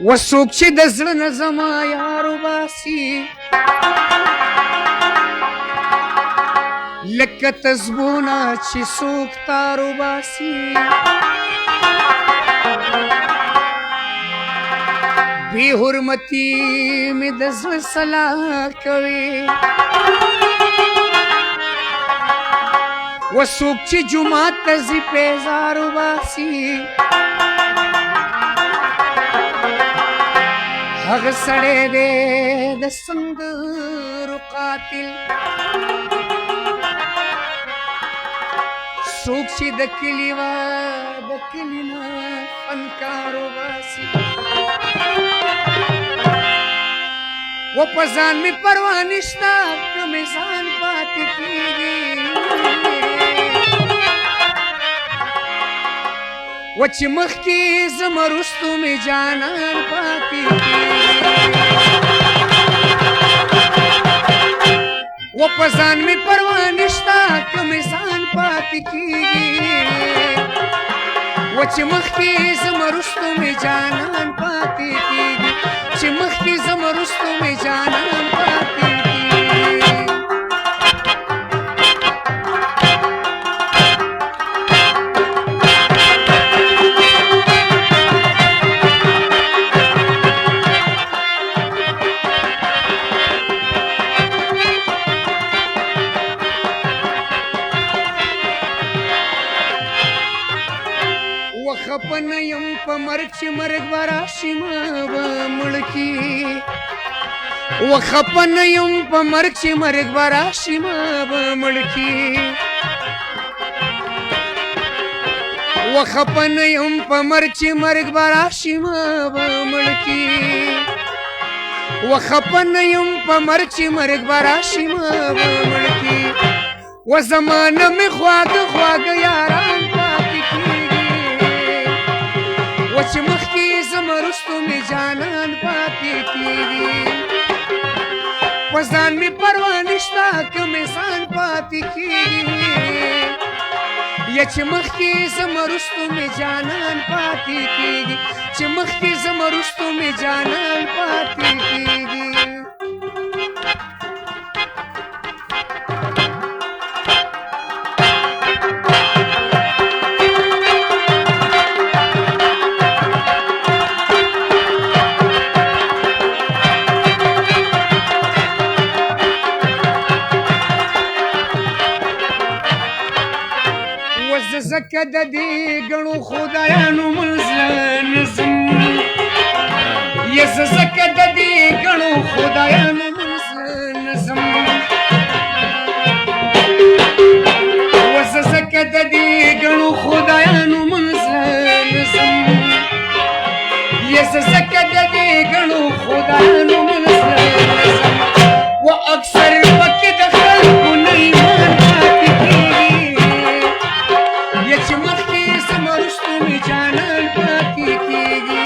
وڅوک چې د زړه نه زما یار وباسي لکه تسبونه چې څوک تار وباسي بې حرمتي مې د زړه صلاح کوي وڅوک چې جومات ته ځي پیزار وباسي هغه سړی دی د سندرو قاتل څوک چې د کلي د کلي نه فنکار وباسي و په ځان مې پروا نشته که مې ځان پاتې کېږي و چې مخکې ځم وروستو مې جانان پاتې و په ځان مې پروا نشته که مې ځان پاتې کېږي و چې مخکې ځم وروستو مې جانان پاتې کېږي چې مخکې ځم وروستو مې جانان پاتې کېږي خپه نه یم په مرګ چې مرګ به راشي ما به مړ کي و خپه نه یم په مرګ چې مرګ به راشي ما به مړ کي و خپه نه یم په مرګ چې مرګ به راشي ما به مړ کي و خپه نه یم په مرګ چې مرګ به راشي ما به مړ کي و زمانه مې خواږه خواږه یاران پاتې کېږي و چې مخکې ځم وروستو مې جانان پاتې کېږي په ځان مې پروا نشته که مې ځان پاتې کېږي یا چې مخکې ځم وروستو مې جانان پاتې کېږي چې مخکې ځم وروستو مې جانان پاتې کېږي زکه د دې ګڼو خدایانو منځ نظم یا زکه د دې ګڼو خدایانو منځ نظم و زکه د دې ګڼو خدایانو منځ نظم یا زکه د دې ګڼو خدایانو منځ نظم و اکثر پکې د خلکو نه ایمان پاتې کېږي چې مخکې ځم وروستو مې جانان پاتې کېږي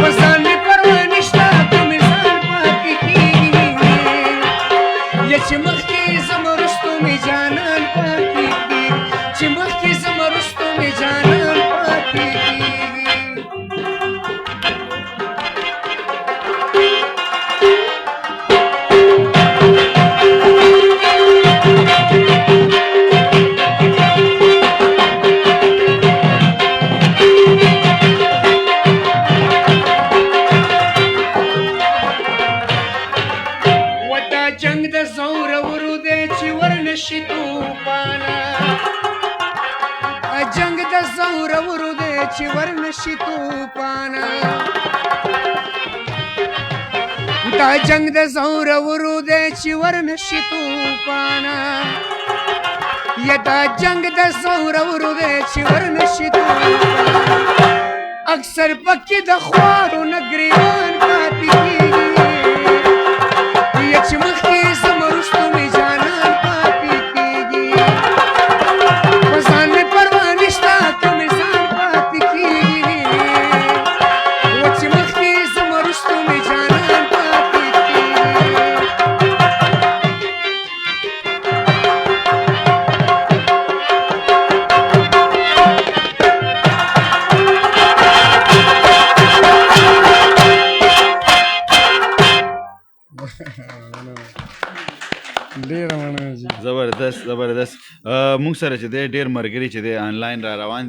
په ځان مې پروا نشته که مې ځان پاتې کېږي یا چې مخکې ځم وروستو مې جانان پاتې کېږي چې مخکې ځم وروستو مې جانان پاتې کېږي جنگ د زورورو دی چې ورنشي توپانه جنگ د زورورو دی چې ورنشي توپانه دا جنگ د زورورو دی چې ورنشي توپانه یا دا جنگ د زورورو دی چې ورنشي توپانه اکثر پکې د خوارو نه ګریوان پاتې کېږي چې مخکې ځم وروستو مې جانان پاتې کېږي په ځان مې پروا نشته که مې ځان پاتې کېږي و چې مخکې ځم وروستو مې جانان پاتې کېږي ډېره مننه جی. زبردست زبردست. موږ سره چې دی ډېر ملګري چې دی آنلاین را روان